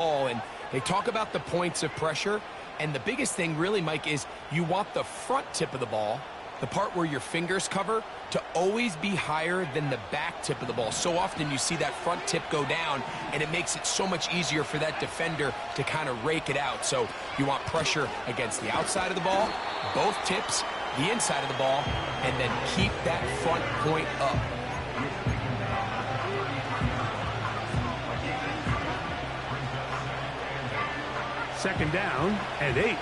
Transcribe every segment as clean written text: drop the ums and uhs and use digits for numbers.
And they talk about the points of pressure, and the biggest thing really, Mike, is you want the front tip of the ball, the part where your fingers cover, to always be higher than the back tip of the ball. So often you see that front tip go down, and it makes it so much easier for that defender to kind of rake it out. So you want pressure against the outside of the ball, both tips, the inside of the ball, and then keep that front point up. Second down and 8.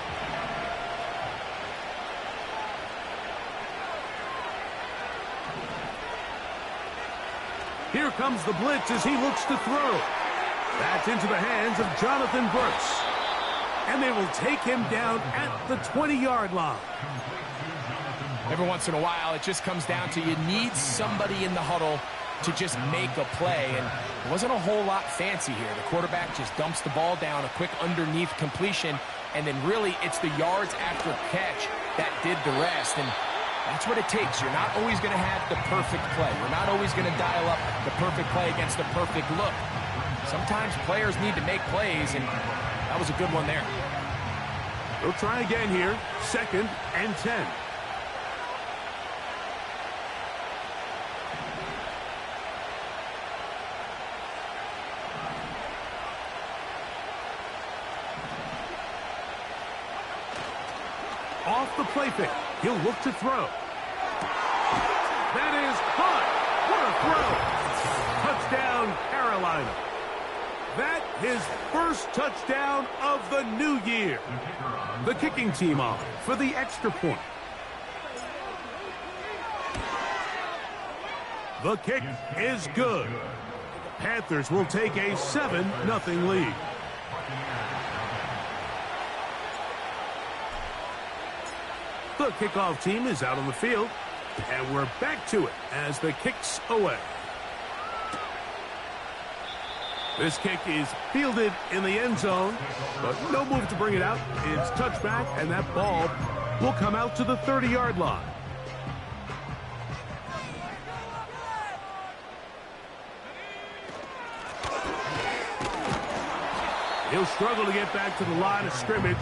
Here comes the blitz as he looks to throw. That's into the hands of Jonathan Brooks. And they will take him down at the 20-yard line. Every once in a while, it just comes down to you need somebody in the huddle to just make a play, and it wasn't a whole lot fancy here. The quarterback just dumps the ball down, a quick underneath completion, and then really it's the yards after catch that did the rest, and that's what it takes. You're not always going to have the perfect play. You're not always going to dial up the perfect play against the perfect look. Sometimes players need to make plays, and that was a good one there. We'll try again here. Second and 10. Off the play fake. He'll look to throw. That is caught. What a throw. Touchdown, Carolina. That his first touchdown of the new year. The kicking team off for the extra point. The kick is good. Panthers will take a 7-0 lead. The kickoff team is out on the field, and we're back to it as the kick's away. This kick is fielded in the end zone, but no move to bring it out. It's touchback, and that ball will come out to the 30-yard line. He'll struggle to get back to the line of scrimmage.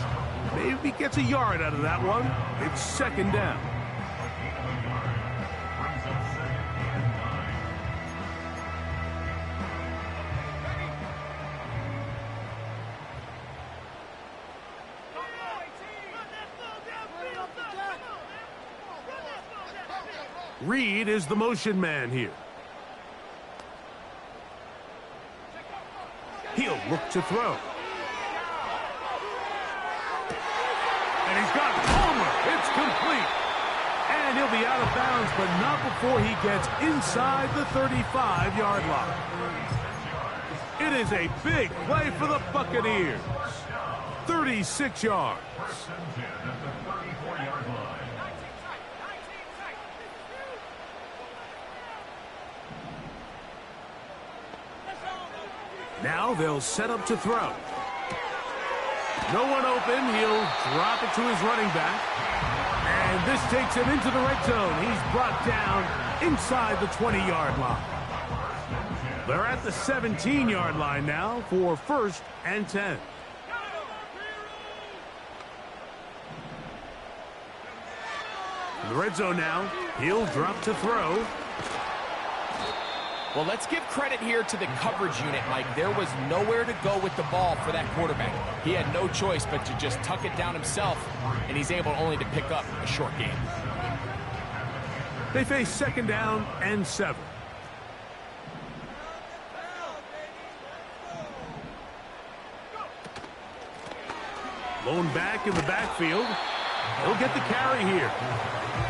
Maybe gets a yard out of that one. It's second down. Reed is the motion man here. He'll look to throw. And he's got Palmer. It's complete. And he'll be out of bounds, but not before he gets inside the 35-yard line. It is a big play for the Buccaneers. 36 yards. Now they'll set up to throw. No one open. He'll drop it to his running back. And this takes him into the red zone. He's brought down inside the 20-yard line. They're at the 17-yard line now for first and 10. In the red zone now. He'll drop to throw. Well, let's give credit here to the coverage unit, Mike. There was nowhere to go with the ball for that quarterback. He had no choice but to just tuck it down himself, and he's able only to pick up a short gain. They face second down and 7. Blown back in the backfield. He'll get the carry here.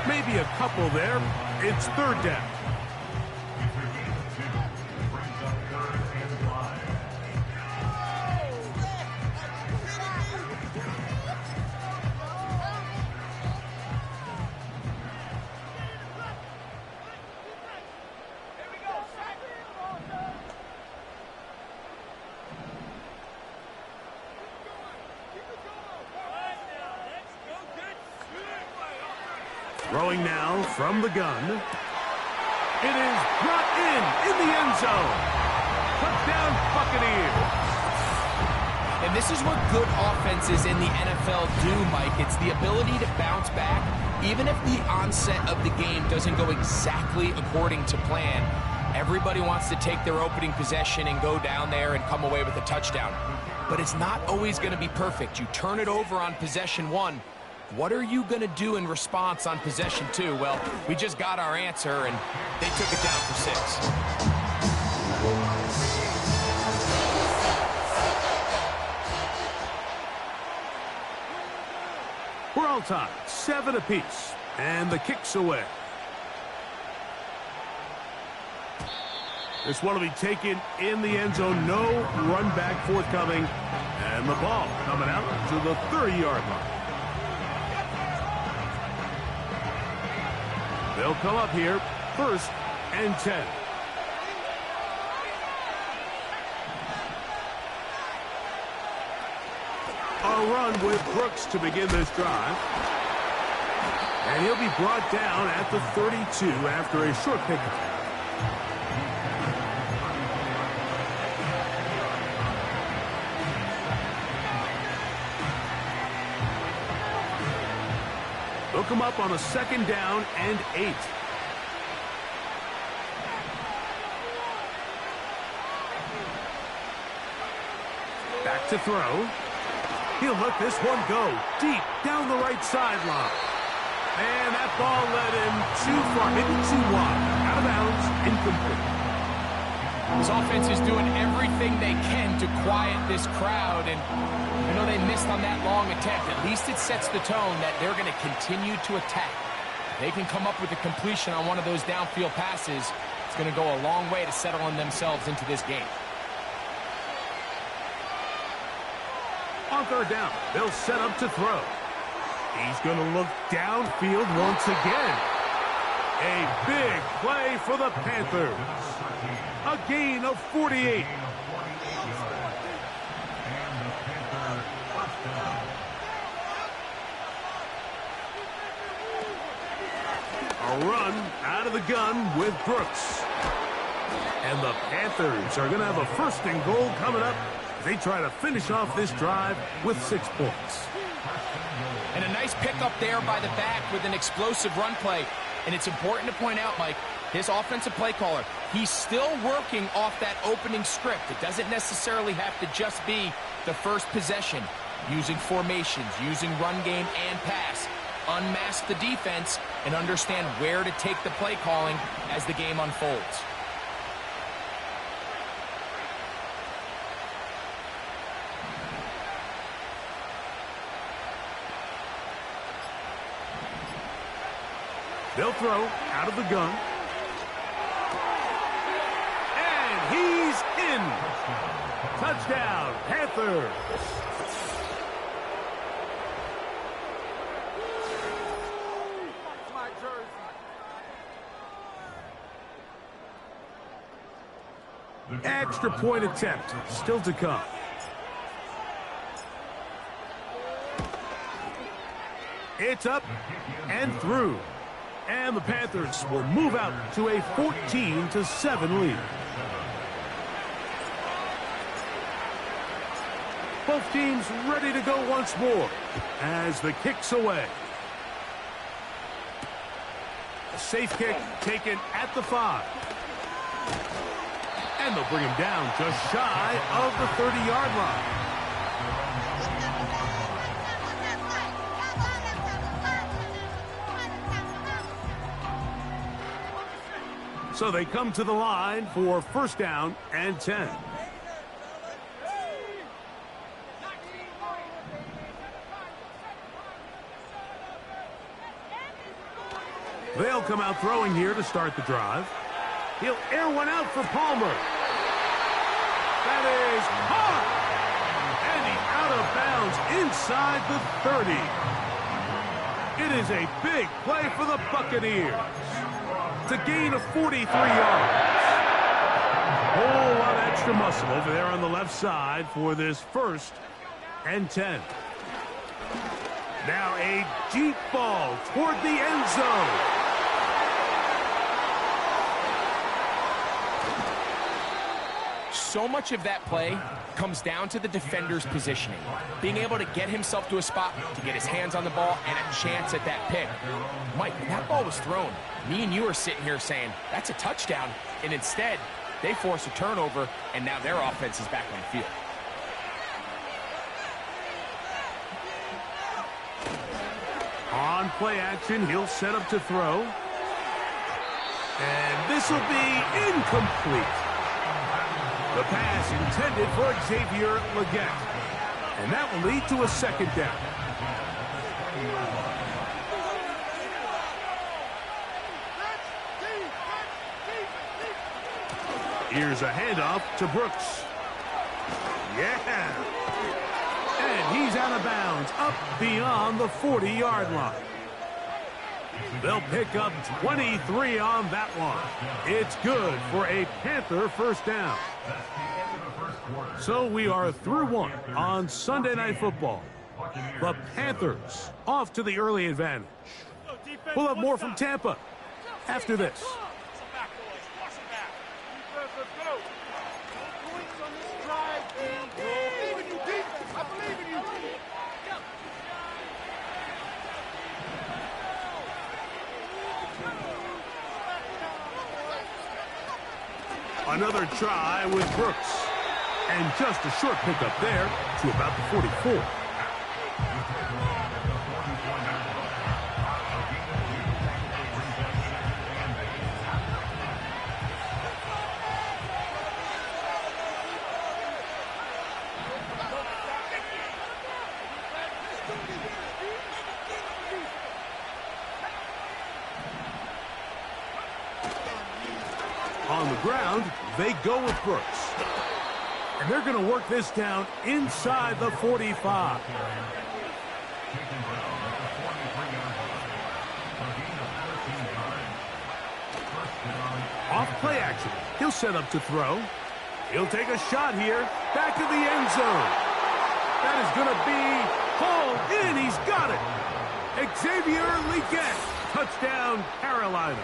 Maybe a couple there. It's third down. Throwing now from the gun. It is brought in the end zone. Touchdown, Buccaneers. this is what good offenses in the NFL do, Mike. It's the ability to bounce back, even if the onset of the game doesn't go exactly according to plan. Everybody wants to take their opening possession and go down there and come away with a touchdown. But it's not always going to be perfect. You turn it over on possession 1. What are you going to do in response on possession 2? Well, we just got our answer, and they took it down for 6. We're all tied, 7 apiece, and the kick's away. This one will be taken in the end zone. No run back forthcoming. And the ball coming out to the 30-yard line. They'll come up here, 1st and 10. A run with Brooks to begin this drive. And he'll be brought down at the 32 after a short pickup. They'll come up on a 2nd down and 8. Back to throw. He'll let this one go deep down the right sideline. And that ball led him too far, maybe too wide. Out of bounds, incomplete. This offense is doing everything they can to quiet this crowd, and I know they missed on that long attempt. At least it sets the tone that they're going to continue to attack. If they can come up with a completion on one of those downfield passes, it's going to go a long way to settling themselves into this game. On 3rd down, they'll set up to throw. He's going to look downfield once again. A big play for the Panthers. A gain of 48. A run out of the gun with Brooks. And the Panthers are going to have a 1st and goal coming up. They try to finish off this drive with 6 points. And a nice pickup there by the back with an explosive run play. And it's important to point out, Mike, his offensive play caller, he's still working off that opening script. It doesn't necessarily have to just be the first possession. Using formations, using run game and pass. Unmask the defense and understand where to take the play calling as the game unfolds. They'll throw out of the gun. And he's in. Touchdown, Panthers. Extra point attempt still to come. It's up and through. And the Panthers will move out to a 14-7 lead. Both teams ready to go once more as the kick's away. A safe kick taken at the 5. And they'll bring him down just shy of the 30-yard line. So they come to the line for 1st down and 10. They'll come out throwing here to start the drive. He'll air one out for Palmer. That is hard. And he's out of bounds inside the 30. It is a big play for the Buccaneers. It's a gain of 43 yards. Whole lot of extra muscle over there on the left side for this 1st and 10. Now a deep ball toward the end zone. so much of that play comes down to the defender's positioning. Being able to get himself to a spot, to get his hands on the ball, and a chance at that pick. Mike, when that ball was thrown, me and you are sitting here saying, that's a touchdown. And instead, they force a turnover, and now their offense is back on the field. On play action, he'll set up to throw. And this will be incomplete. The pass intended for Xavier Legette. And that will lead to a second down. Here's a handoff to Brooks. Yeah. And he's out of bounds, up beyond the 40-yard line. They'll pick up 23 on that one. It's good for a Panther first down. So we are through one on Sunday Night Football. The Panthers off to the early advantage. We'll have more from Tampa after this. Another try with Brooks. And just a short pickup there to about the 44. On the ground, they go with Brooks. And they're going to work this down inside the 45. Off play action. He'll set up to throw. He'll take a shot here. Back in the end zone. That is going to be hauled in. He's got it. Xavier Legette. Touchdown, Carolina.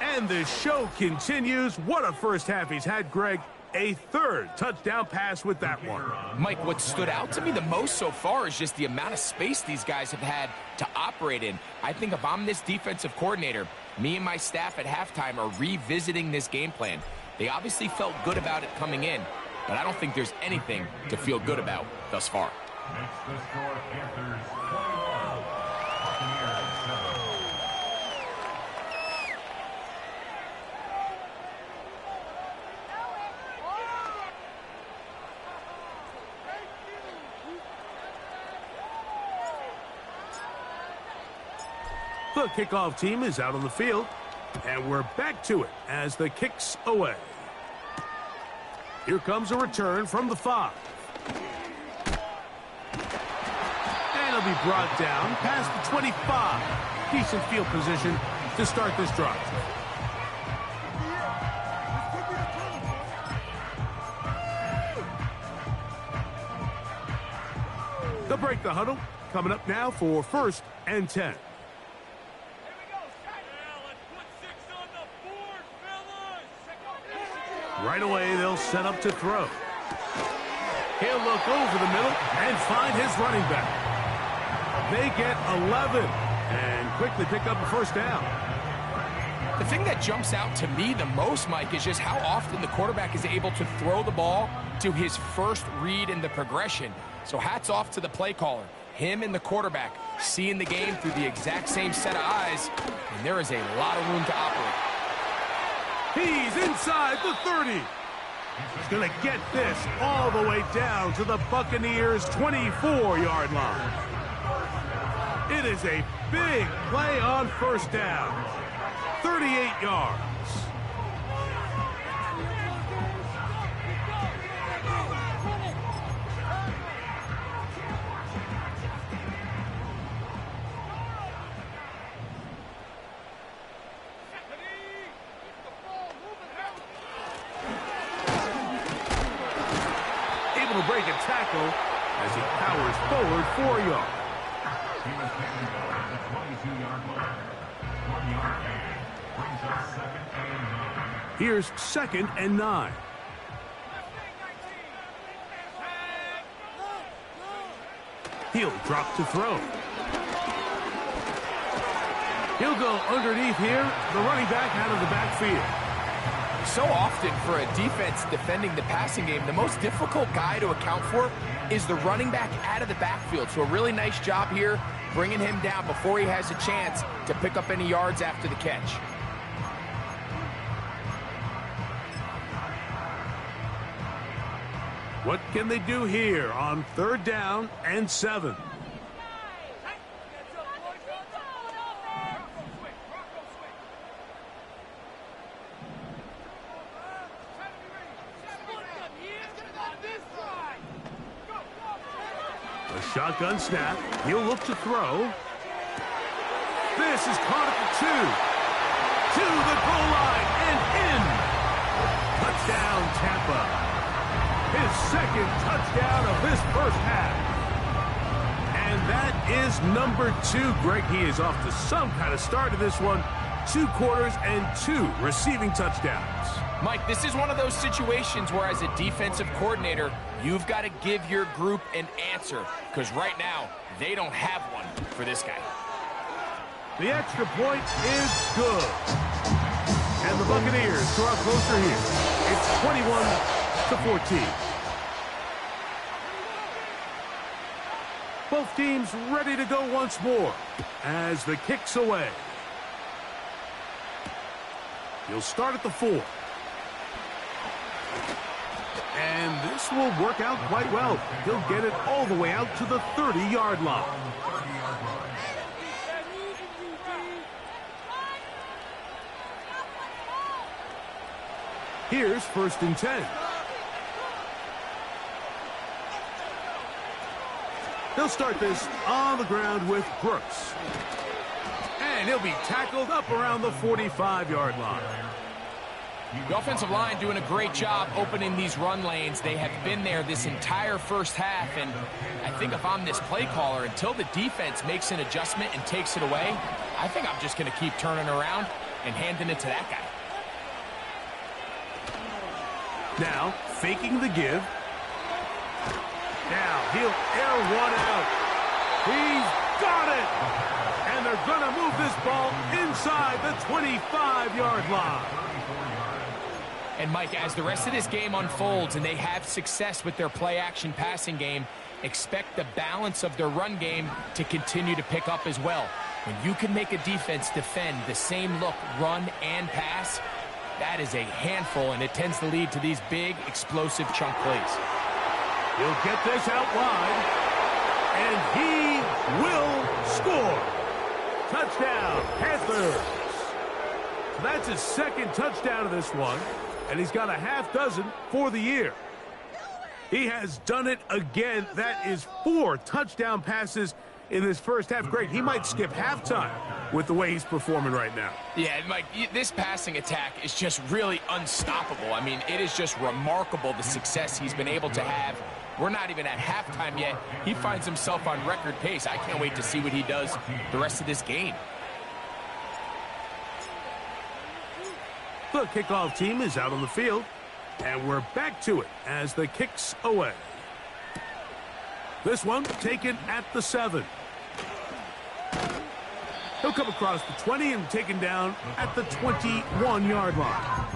And the show continues. What a first half he's had, Greg. A third touchdown pass with that one. Mike, what stood out to me the most so far is just the amount of space these guys have had to operate in. I think if I'm this defensive coordinator, me and my staff at halftime are revisiting this game plan. They obviously felt good about it coming in, but I don't think there's anything to feel good about thus far. Next, the score, Panthers 21, Buccaneers 7. The kickoff team is out on the field, and we're back to it as the kick's away. Here comes a return from the 5. And it'll be brought down past the 25. Decent field position to start this drive. They'll break the huddle. Coming up now for 1st and 10. Right away, they'll set up to throw. He'll look over the middle and find his running back. They get 11 and quickly pick up a first down. The thing that jumps out to me the most, Mike, is just how often the quarterback is able to throw the ball to his first read in the progression. So hats off to the play caller. Him and the quarterback seeing the game through the exact same set of eyes, and there is a lot of room to operate. He's inside the 30. He's going to get this all the way down to the Buccaneers' 24-yard line. It is a big play on first down. 38 yards. To break a tackle as he powers forward 4 yards. He was taken at the 22-yard line. 1 yard gain brings us 2nd and 9. Here's 2nd and 9. He'll drop to throw. He'll go underneath here. The running back out of the backfield. So often for a defense defending the passing game, the most difficult guy to account for is the running back out of the backfield. So a really nice job here bringing him down before he has a chance to pick up any yards after the catch. What can they do here on 3rd down and 7? A shotgun snap. He'll look to throw. This is caught at the 2. To the goal line and in. Touchdown, Tampa. His 2nd touchdown of this first half. And that is number 2. Greg, he is off to some kind of start in this one. 2 quarters and 2 receiving touchdowns. Mike, this is one of those situations where as a defensive coordinator, you've got to give your group an answer, because right now, they don't have one for this guy. The extra point is good. And the Buccaneers draw closer here. It's 21-14. Both teams ready to go once more as the kick's away. He'll start at the 4. And this will work out quite well. He'll get it all the way out to the 30-yard line. Here's 1st and 10. They'll start this on the ground with Brooks. And he'll be tackled up around the 45-yard line. The offensive line doing a great job opening these run lanes. They have been there this entire first half, and I think if I'm this play caller, until the defense makes an adjustment and takes it away, I think I'm just going to keep turning around and handing it to that guy. Now, faking the give. Now, he'll air one out. He's got it! And they're going to move this ball inside the 25-yard line. And, Mike, as the rest of this game unfolds and they have success with their play-action passing game, expect the balance of their run game to continue to pick up as well. When you can make a defense defend the same look, run and pass, that is a handful, and it tends to lead to these big, explosive chunk plays. He'll get this out wide, and he will score. Touchdown, Panthers. So that's his 2nd touchdown of this one, and he's got a half dozen for the year. He has done it again. That is 4 touchdown passes in this first half. Great. He might skip halftime with the way he's performing right now. Yeah, Mike, this passing attack is just really unstoppable. I mean, it is just remarkable the success he's been able to have. We're not even at halftime yet. He finds himself on record pace. I can't wait to see what he does the rest of this game. The kickoff team is out on the field, and we're back to it as the kick's away. This one taken at the 7. He'll come across the 20 and taken down at the 21-yard line.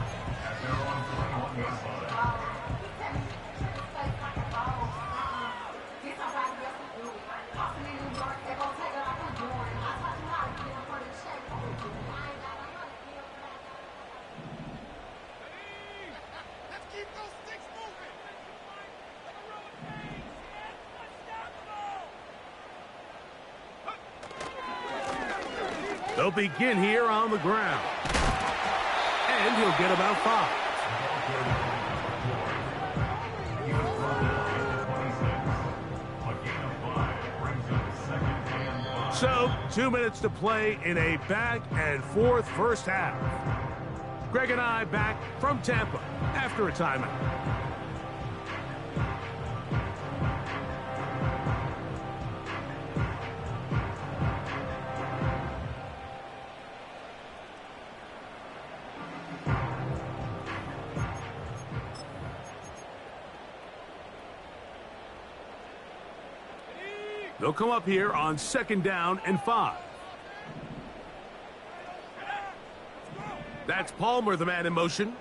They'll begin here on the ground. And he'll get about 5. So, 2 minutes to play in a back-and-forth first half. Greg and I back from Tampa after a timeout. They'll come up here on 2nd down and 5. That's Palmer, the man in motion.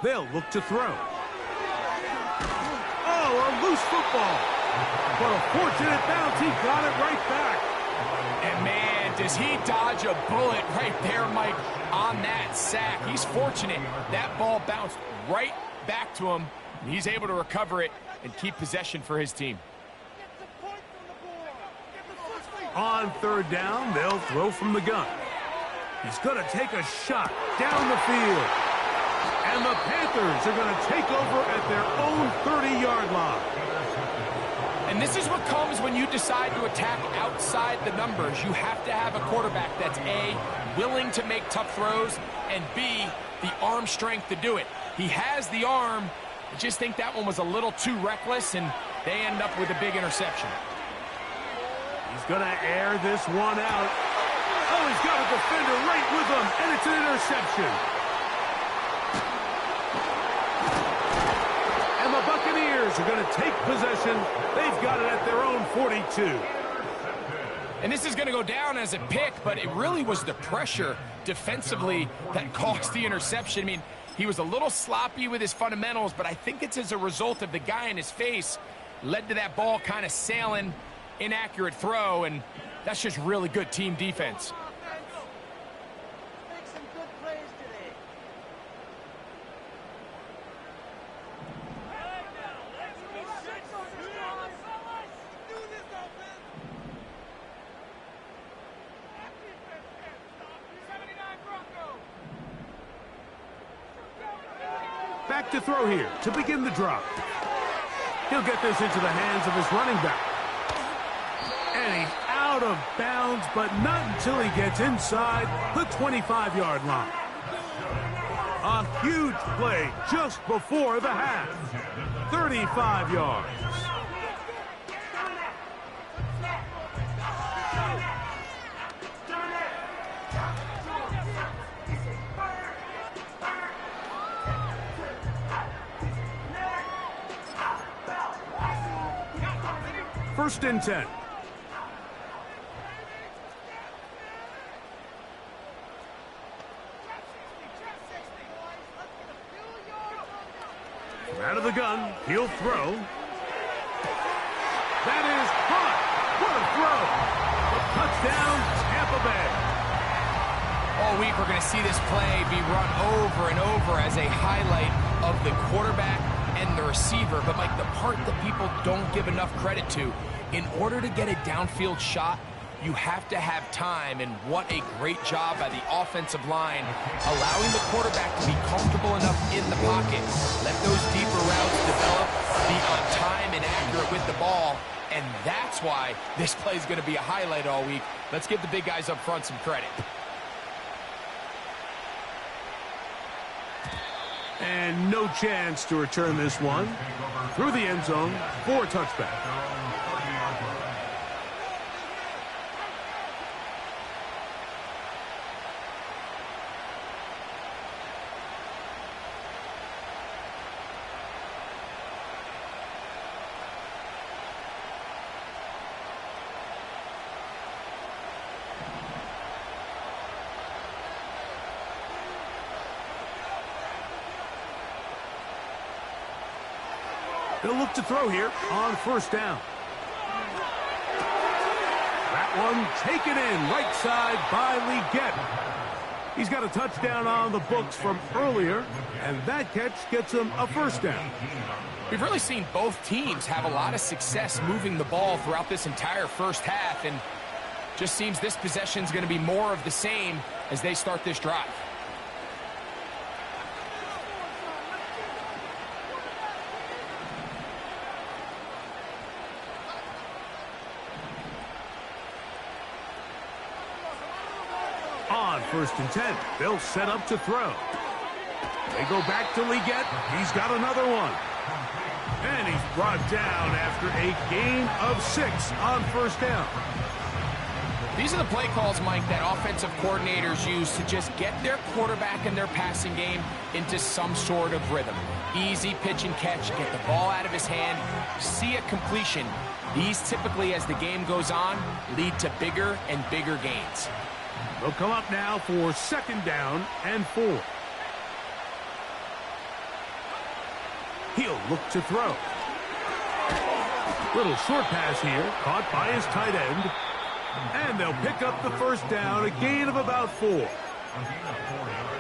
They'll look to throw. Oh, a loose football. But a fortunate bounce. He got it right back. And, man, does he dodge a bullet right there, Mike, on that sack. He's fortunate. That ball bounced right back to him. And he's able to recover it and keep possession for his team. On 3rd down, they'll throw from the gun. He's going to take a shot down the field. And the Panthers are going to take over at their own 30-yard line. And this is what comes when you decide to attack outside the numbers. You have to have a quarterback that's A, willing to make tough throws, and B, the arm strength to do it. He has the arm. I just think that one was a little too reckless, and they end up with a big interception. He's going to air this one out. Oh, he's got a defender right with him, and it's an interception. And the Buccaneers are going to take possession. They've got it at their own 42. And this is going to go down as a pick, but it really was the pressure defensively that caused the interception. I mean, he was a little sloppy with his fundamentals, but I think it's as a result of the guy in his face led to that ball kind of sailing, inaccurate throw, and that's just really good team defense. Back to throw here to begin the drop. He'll get this into the hands of his running back. And he's out of bounds, but not until he gets inside the 25-yard line. A huge play just before the half. 35 yards. First and 10. Out of the gun, he'll throw. That is caught. What a throw. A touchdown, Tampa Bay. All week we're going to see this play be run over and over as a highlight of the quarterback and the receiver. But, Mike, the part that people don't give enough credit to, in order to get a downfield shot, you have to have time, and what a great job by the offensive line, allowing the quarterback to be comfortable enough in the pocket. Let those deeper routes develop, be on time and accurate with the ball, and that's why this play is going to be a highlight all week. Let's give the big guys up front some credit. And no chance to return this one. Through the end zone for a touchback. They'll look to throw here on first down. That one taken in right side by Leggett. He's got a touchdown on the books from earlier, and that catch gets him a first down. We've really seen both teams have a lot of success moving the ball throughout this entire first half, and just seems this possession is going to be more of the same as they start this drive. On first and 10, they'll set up to throw. They go back to Leggett. He's got another one. And he's brought down after a gain of 6 on first down. These are the play calls, Mike, that offensive coordinators use to just get their quarterback and their passing game into some sort of rhythm. Easy pitch and catch, get the ball out of his hand, see a completion. These typically, as the game goes on, lead to bigger and bigger gains. They'll come up now for 2nd down and 4. He'll look to throw. Little short pass here, caught by his tight end. And they'll pick up the 1st down, a gain of about 4.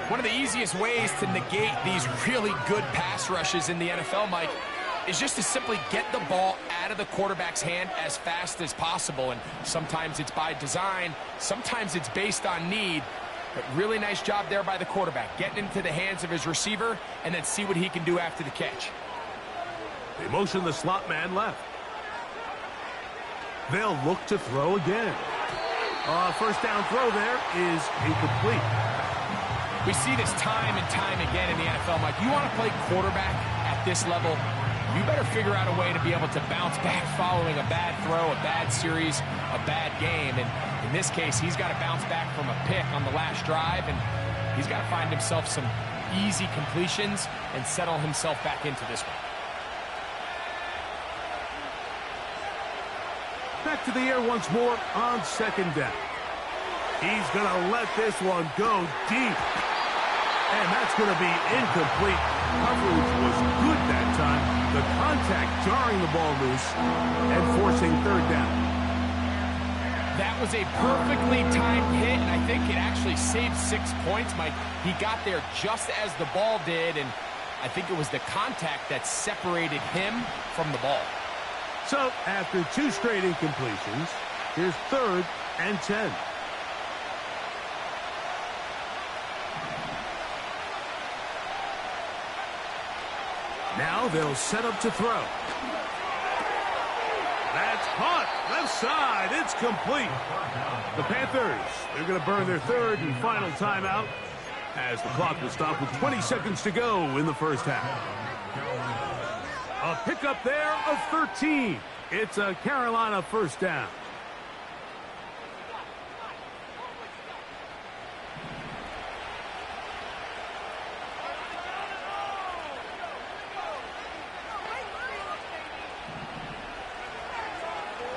One of the easiest ways to negate these really good pass rushes in the NFL, Mike, is just to simply get the ball out of the quarterback's hand as fast as possible. And sometimes it's by design, sometimes it's based on need. But really nice job there by the quarterback, getting into the hands of his receiver and then see what he can do after the catch. They motion the slot man left. They'll look to throw again. 1st down throw there is incomplete. We see this time and time again in the NFL, Mike. You want to play quarterback at this level, you better figure out a way to be able to bounce back following a bad throw, a bad series, a bad game. And in this case, he's got to bounce back from a pick on the last drive, and he's got to find himself some easy completions and settle himself back into this one. Back to the air once more on 2nd down. He's going to let this one go deep. And that's going to be incomplete. Coverage was good that time. The contact jarring the ball loose and forcing 3rd down. That was a perfectly timed hit, and I think it actually saved 6 points, Mike. He got there just as the ball did, and I think it was the contact that separated him from the ball. So, after 2 straight incompletions, here's 3rd and 10. Now they'll set up to throw. That's caught. Left side. It's complete. The Panthers, they're going to burn their 3rd and final timeout as the clock will stop with 20 seconds to go in the 1st half. A pickup there of 13. It's a Carolina 1st down.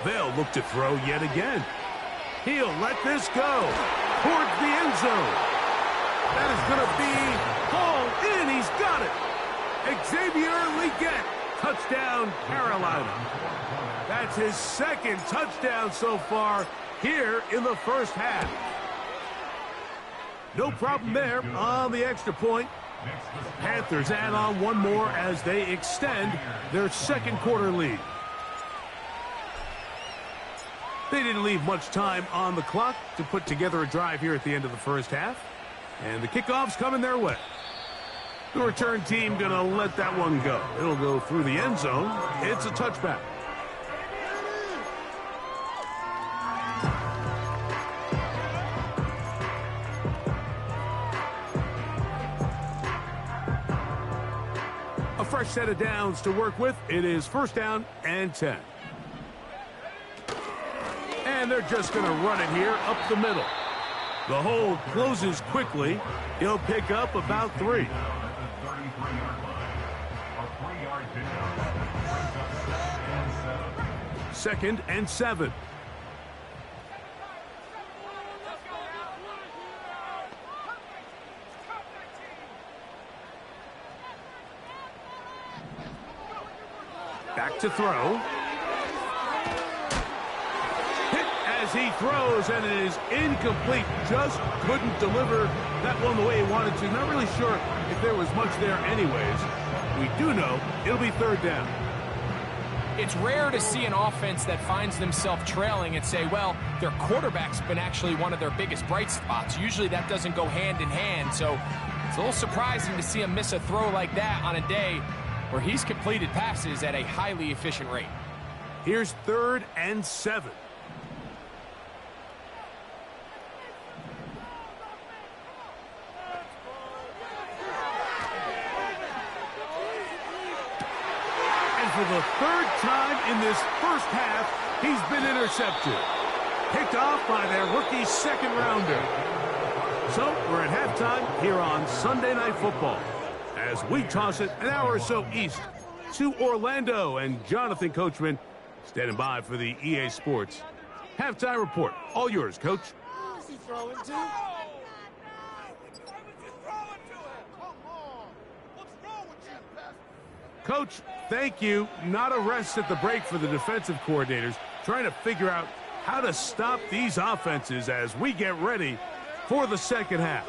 They'll look to throw yet again. He'll let this go towards the end zone. That is going to be hauled in. He's got it. Xavier Legette. Touchdown, Carolina. That's his 2nd touchdown so far here in the 1st half. No problem there on the extra point. Panthers add on one more as they extend their 2nd quarter lead. They didn't leave much time on the clock to put together a drive here at the end of the 1st half. And the kickoff's coming their way. The return team going to let that one go. It'll go through the end zone. It's a touchback. A fresh set of downs to work with. It is 1st down and 10. And they're just going to run it here up the middle. The hole closes quickly. He'll pick up about 3. 2nd and 7. Back to throw. Hit as he throws, and it is incomplete. Just couldn't deliver that one the way he wanted to. Not really sure if there was much there anyways. We do know it'll be 3rd down. It's rare to see an offense that finds themselves trailing and say, well, their quarterback's been actually one of their biggest bright spots. Usually that doesn't go hand in hand, so it's a little surprising to see him miss a throw like that on a day where he's completed passes at a highly efficient rate. Here's 3rd and 7. For the 3rd time in this 1st half, he's been intercepted. Picked off by their rookie second-rounder. So we're at halftime here on Sunday Night Football as we toss it an hour or so east to Orlando, and Jonathan Coachman standing by for the EA Sports halftime report. All yours, Coach. Who's he throwing to? Coach, thank you. Not a rest at the break for the defensive coordinators, trying to figure out how to stop these offenses as we get ready for the second half.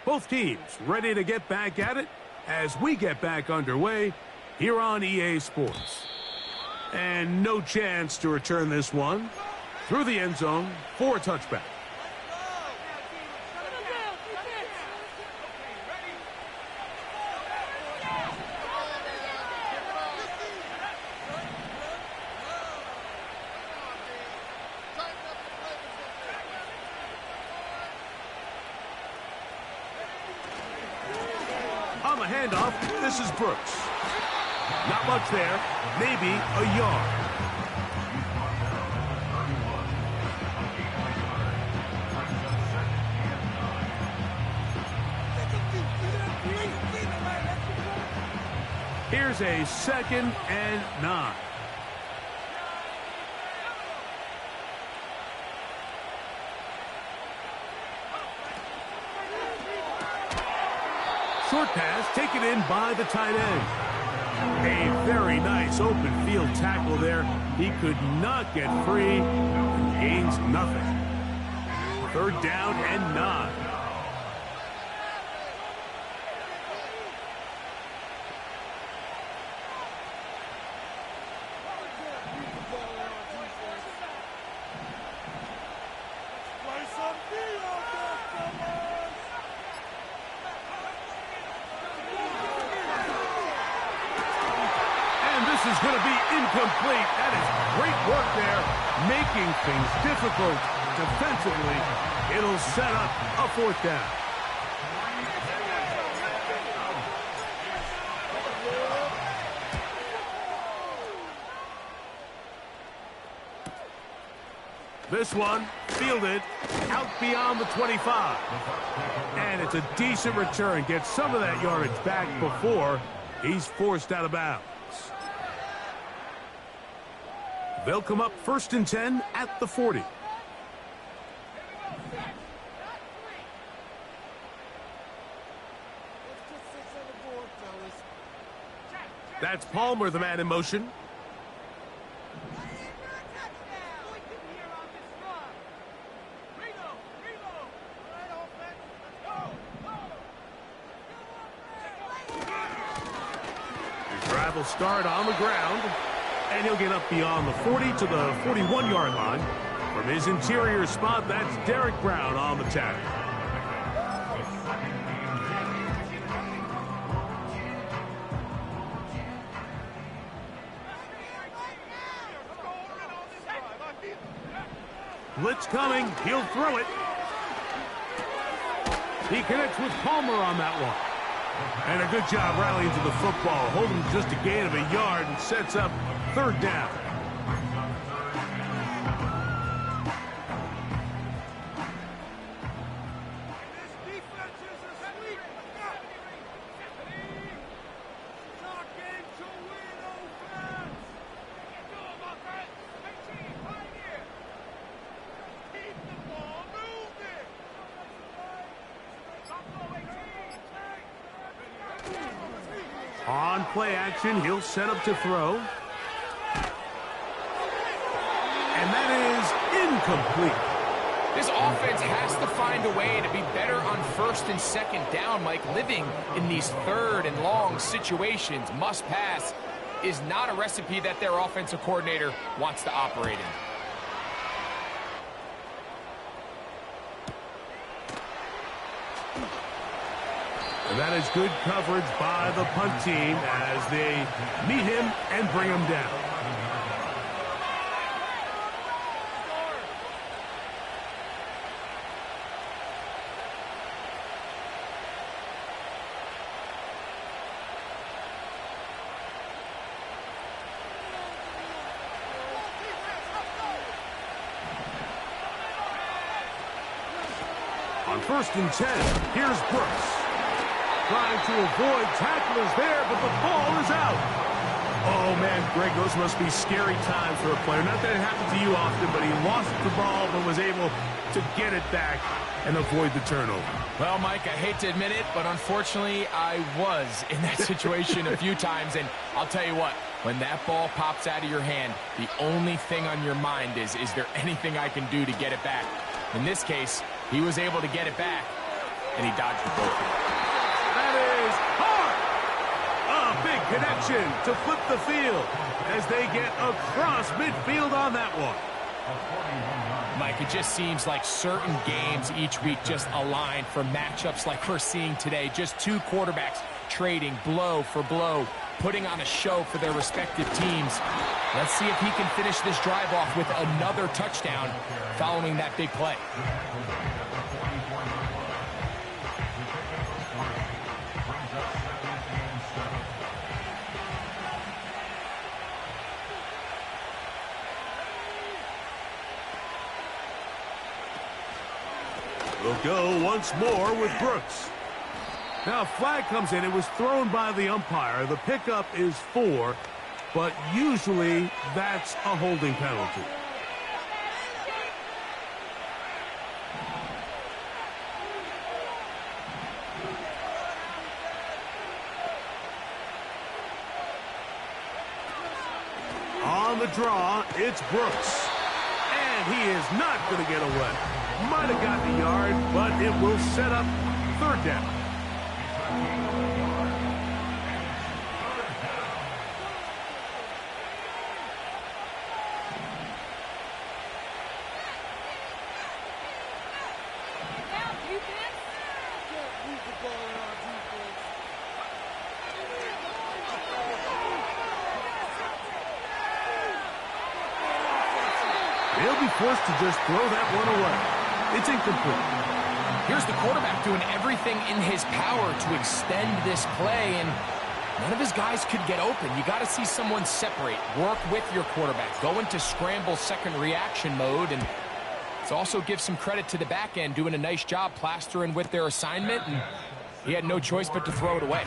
Both teams ready to get back at it as we get back underway here on EA Sports. And no chance to return this one through the end zone for a touchback. On the handoff, this is Brooks. Not much there, maybe a yard. Here's a 2nd and 9. Short pass taken in by the tight end. A very nice open field tackle there. He could not get free. Gains nothing. 3rd down and 9. This is going to be incomplete. That is great work there, making things difficult defensively. It'll set up a 4th down. This one fielded out beyond the 25. And it's a decent return. Gets some of that yardage back before he's forced out of bounds. They'll come up 1st and 10 at the 40. That's Palmer, the man in motion. His drive will start on the ground. And he'll get up beyond the 40 to the 41-yard line. From his interior spot, that's Derek Brown on the tackle. Blitz coming. He'll throw it. He connects with Palmer on that one. And a good job rallying to the football, holding just a gain of a yard and sets up 3rd down. On play action, he'll set up to throw. And that is incomplete. This offense has to find a way to be better on 1st and 2nd down, Mike. Living in these 3rd and long situations, must pass, is not a recipe that their offensive coordinator wants to operate in. And that is good coverage by the punt team as they meet him and bring him down. first and 10. Here's Brooks. Trying to avoid tacklers there, but the ball is out. Oh, man, Greg, those must be scary times for a player. Not that it happens to you often, but he lost the ball but was able to get it back and avoid the turnover. Well, Mike, I hate to admit it, but unfortunately, I was in that situation a few times. And I'll tell you what, when that ball pops out of your hand, the only thing on your mind is there anything I can do to get it back? In this case, he was able to get it back, and he dodged the bullet. That is hard. A big connection to flip the field as they get across midfield on that one. Mike, it just seems like certain games each week just align for matchups like we're seeing today. Just two quarterbacks trading blow for blow, putting on a show for their respective teams. Let's see if he can finish this drive off with another touchdown following that big play. We'll go once more with Brooks. Now a flag comes in. It was thrown by the umpire. The pickup is 4, but usually that's a holding penalty. On the draw, it's Brooks. And he is not going to get away. Might have gotten a yard, but it will set up third down. They'll be forced to just throw that one away. It's incomplete. Here's the quarterback doing everything in his power to extend this play, and none of his guys could get open. You got to see someone separate, work with your quarterback, go into scramble second reaction mode, and it also gives some credit to the back end doing a nice job plastering with their assignment, and he had no choice but to throw it away.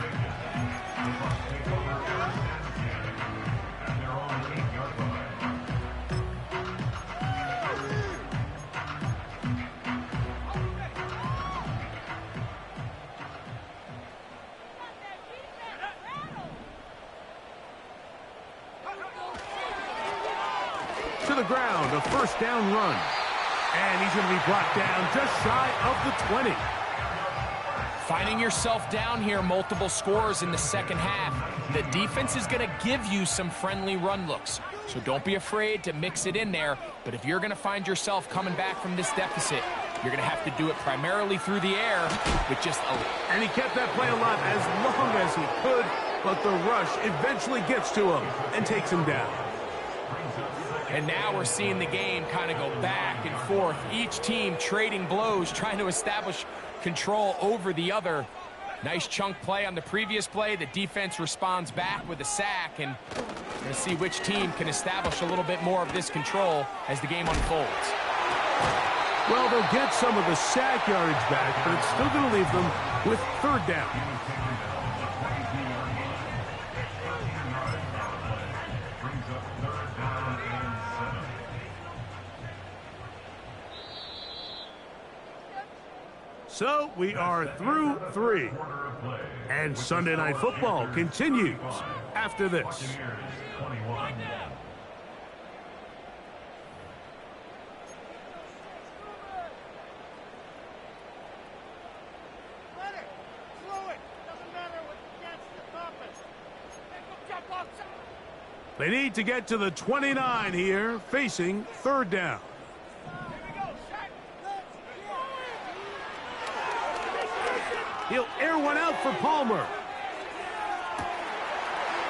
To the ground, a first down run. And he's going to be brought down just shy of the 20. Finding yourself down here, multiple scores in the second half. The defense is going to give you some friendly run looks. So don't be afraid to mix it in there. But if you're going to find yourself coming back from this deficit, you're going to have to do it primarily through the air with just a... And he kept that play alive as long as he could, but the rush eventually gets to him and takes him down. And now we're seeing the game kind of go back and forth. Each team trading blows, trying to establish control over the other. Nice chunk play on the previous play. The defense responds back with a sack, and we're going to see which team can establish a little bit more of this control as the game unfolds. Well, they'll get some of the sack yardage back, but it's still going to leave them with third down. So we are through 3. And Sunday Night Football continues after this. They need to get to the 29 here, facing third down. He'll air one out for Palmer.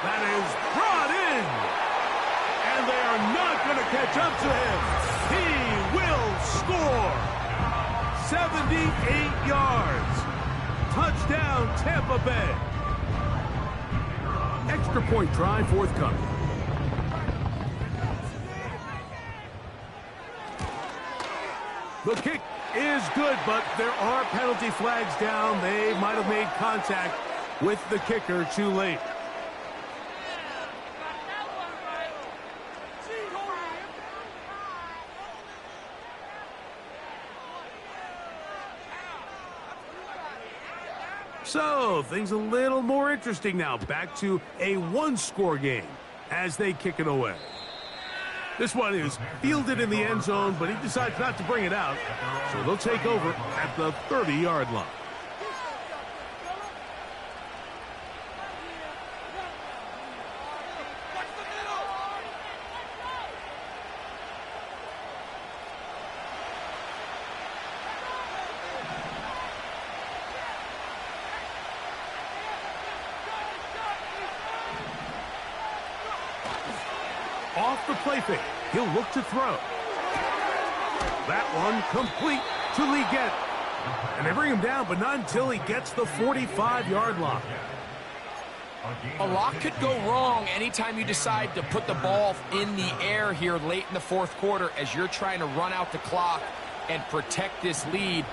That is brought in. And they are not going to catch up to him. He will score. 78 yards. Touchdown, Tampa Bay. Extra point try forthcoming. The kick is good, but there are penalty flags down. They might have made contact with the kicker too late. So, things a little more interesting now. Back to a one-score game as they kick it away. This one is fielded in the end zone, but he decides not to bring it out. So they'll take over at the 30-yard line. Off the play fake, he'll look to throw. That one complete to Leggett. And they bring him down, but not until he gets the 45-yard line. A lot could go wrong anytime you decide to put the ball in the air here late in the fourth quarter as you're trying to run out the clock and protect this lead.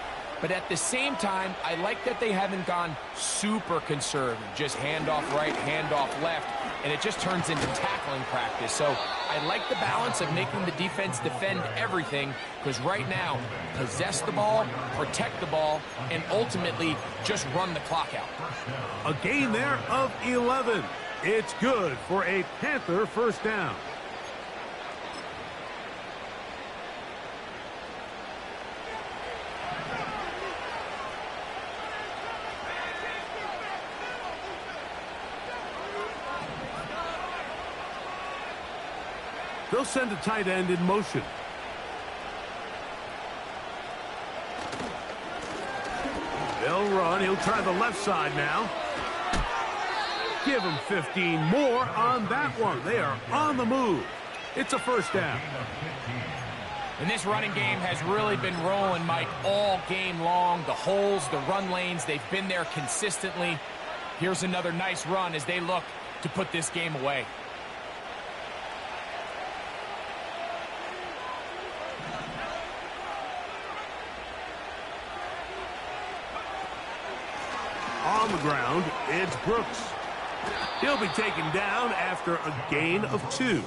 But at the same time, I like that they haven't gone super conservative. Just handoff right, handoff left, and it just turns into tackling practice. So I like the balance of making the defense defend everything, because right now, possess the ball, protect the ball, and ultimately just run the clock out. A gain there of 11. It's good for a Panther first down. They'll send a tight end in motion. They'll run. He'll try the left side now. Give him 15 more on that one. They are on the move. It's a first down. And this running game has really been rolling, Mike, all game long. The holes, the run lanes, they've been there consistently. Here's another nice run as they look to put this game away. On the ground, it's Brooks. He'll be taken down after a gain of 2.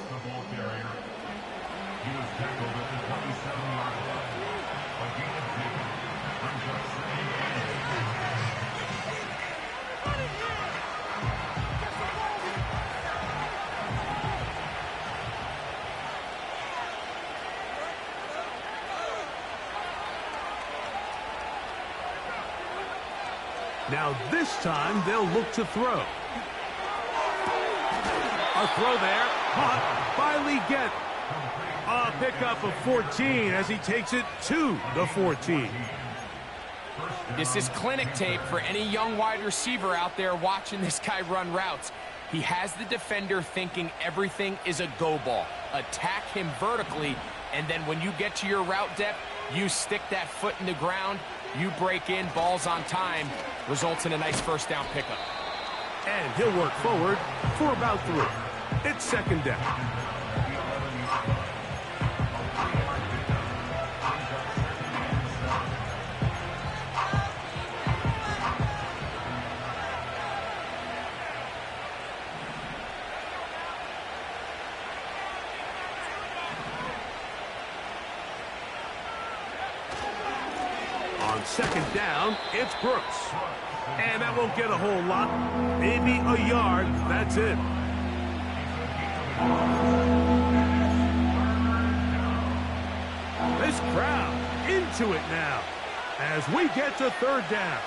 Now this time they'll look to throw. A throw there, caught by Leggett. A pickup of 14 as he takes it to the 14. This is clinic tape for any young wide receiver out there watching this guy run routes. He has the defender thinking everything is a go ball. Attack him vertically, and then when you get to your route depth, you stick that foot in the ground, you break in, balls on time, results in a nice first down pickup. And he'll work forward for about 3. It's second down. On second down, it's Brooks. And that won't get a whole lot. Maybe a yard. That's it. This crowd into it now as we get to third down.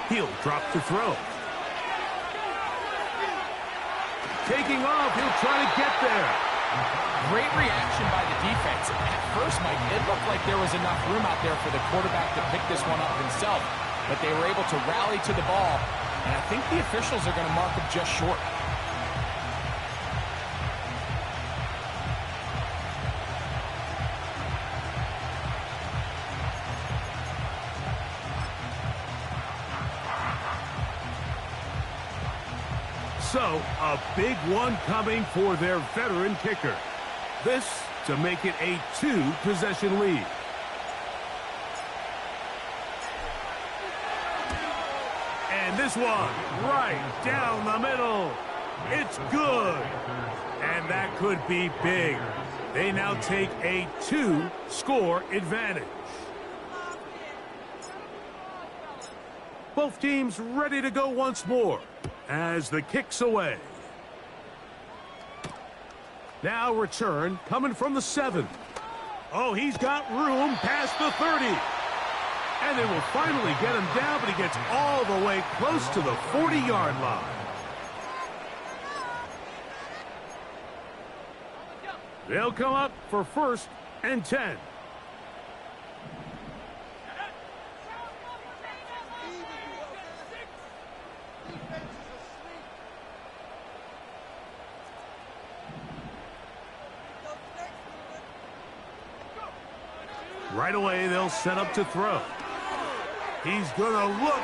He'll drop to throw. Taking off, he'll try to get there. Great reaction by the defense. At first, Mike, it looked like there was enough room out there for the quarterback to pick this one up himself, but they were able to rally to the ball, and I think the officials are going to mark him just short. So, a big one coming for their veteran kicker. This to make it a 2-possession lead. And this one, right down the middle. It's good. And that could be big. They now take a 2-score advantage. Both teams ready to go once more as the kick's away. Now return coming from the 7. Oh, he's got room past the 30. And they will finally get him down, but he gets all the way close to the 40-yard line. They'll come up for 1st and 10. Right away, they'll set up to throw. He's going to look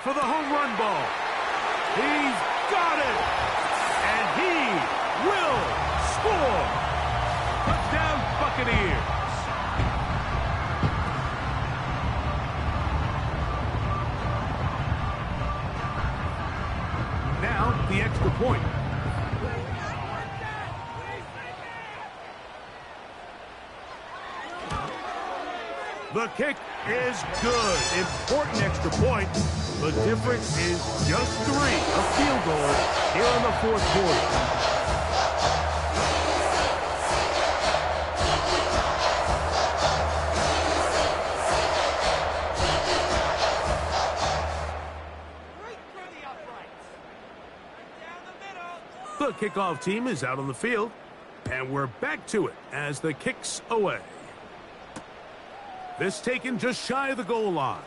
for the home run ball. He's got it! And he will score! Touchdown, Buccaneers! Now, the extra point. The kick is good. Important extra point. The difference is just 3. A field goal here in the 4th quarter. The kickoff team is out on the field. And we're back to it as the kick's away. This taken just shy of the goal line.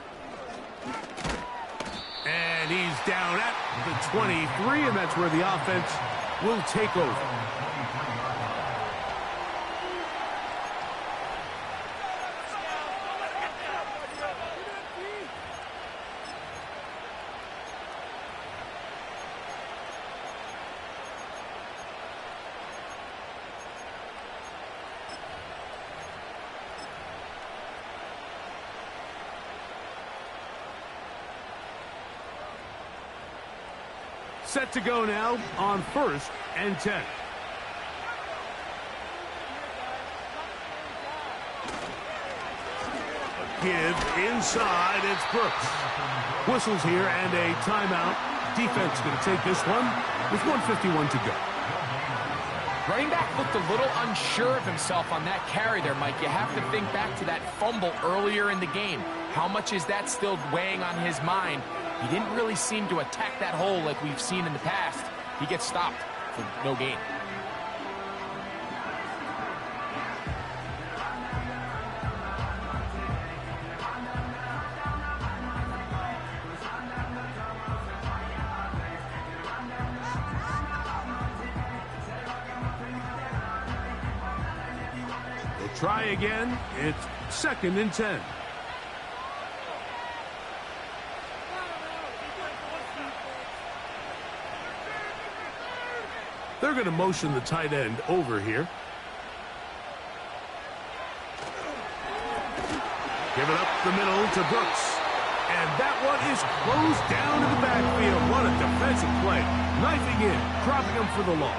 And he's down at the 23, and that's where the offense will take over. Set to go now on 1st and 10. A give inside, it's Brooks. Whistles here and a timeout. Defense going to take this one with 1:51 to go. Running back looked a little unsure of himself on that carry there, Mike. You have to think back to that fumble earlier in the game. How much is that still weighing on his mind? He didn't really seem to attack that hole like we've seen in the past. He gets stopped for no gain. They'll try again. It's 2nd and 10. They're going to motion the tight end over here. Give it up the middle to Brooks. And that one is closed down in the backfield. What a defensive play. Knifing in, dropping him for the loss.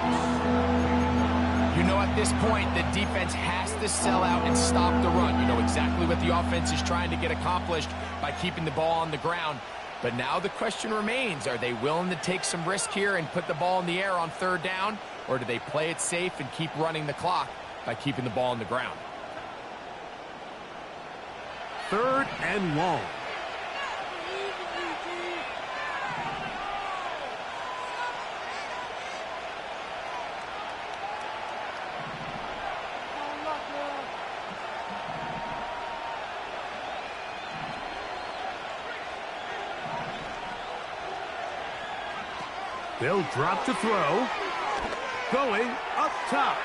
You know, at this point, the defense has to sell out and stop the run. You know exactly what the offense is trying to get accomplished by keeping the ball on the ground. But now the question remains, are they willing to take some risk here and put the ball in the air on 3rd down? Or do they play it safe and keep running the clock by keeping the ball on the ground? 3rd and long. They'll drop to throw. Going up top.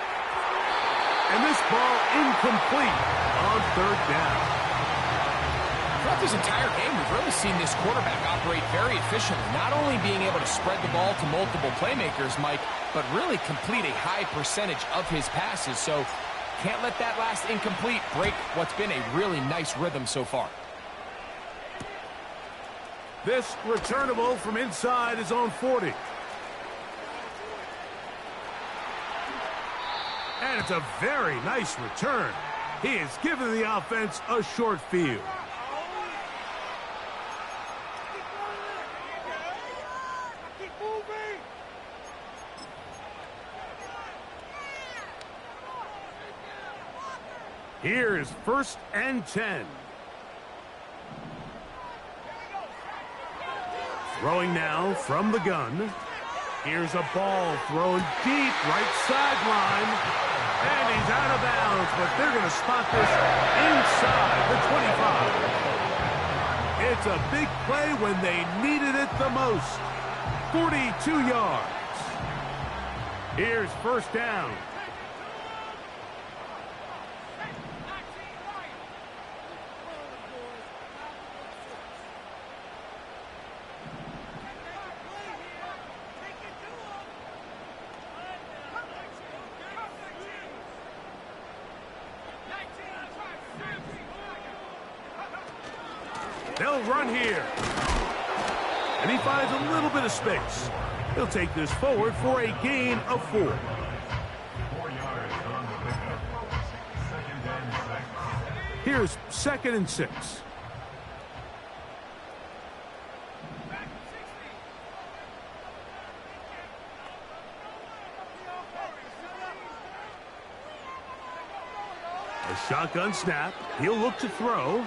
And this ball incomplete on 3rd down. Throughout this entire game, we've really seen this quarterback operate very efficiently, not only being able to spread the ball to multiple playmakers, Mike, but really complete a high percentage of his passes. So can't let that last incomplete break what's been a really nice rhythm so far. This returnable from inside his own 40. And it's a very nice return. He has given the offense a short field. Here is 1st and 10. Throwing now from the gun. Here's a ball thrown deep right sideline. And he's out of bounds, but they're going to spot this inside the 25. It's a big play when they needed it the most. 42 yards. Here's 1st down. They'll run here. And he finds a little bit of space. He'll take this forward for a gain of 4. 4 yards on the pickup. 2nd and 6. Here's 2nd and 6. A shotgun snap. He'll look to throw.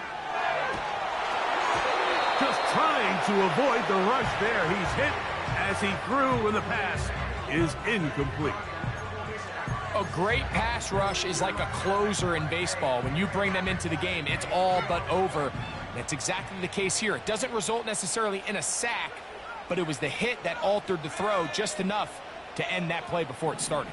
Just trying to avoid the rush there. He's hit as he threw when the pass is incomplete. A great pass rush is like a closer in baseball. When you bring them into the game, it's all but over. That's exactly the case here. It doesn't result necessarily in a sack, but it was the hit that altered the throw just enough to end that play before it started.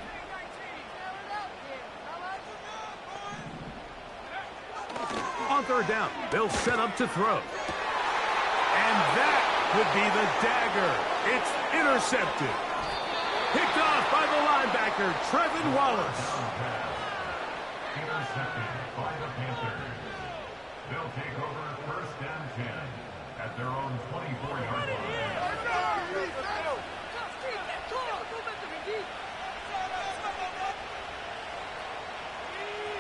On 3rd down, they'll set up to throw. And that could be the dagger. It's intercepted. Picked off by the linebacker, Trevin Wallace. Intercepted by the Panthers. They'll take over 1st and 10 at their own 24-yard line.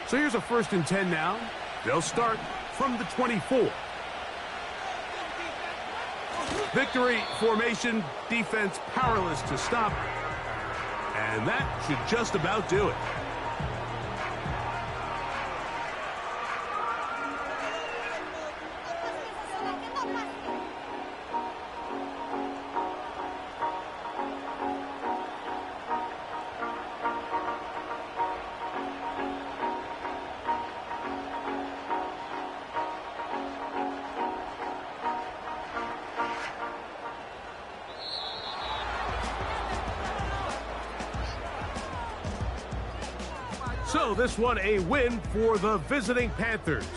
So here's a 1st and 10 now. They'll start from the 24. Victory formation, defense powerless to stop. And that should just about do it. So this one a win for the visiting Panthers.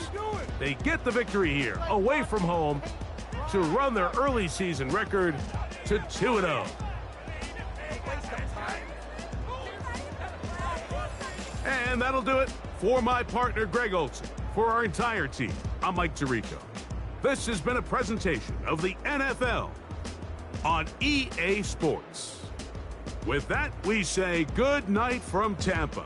They get the victory here, away from home, to run their early season record to 2-0. And that'll do it for my partner, Greg Olson. For our entire team, I'm Mike Tirico. This has been a presentation of the NFL on EA Sports. With that, we say good night from Tampa.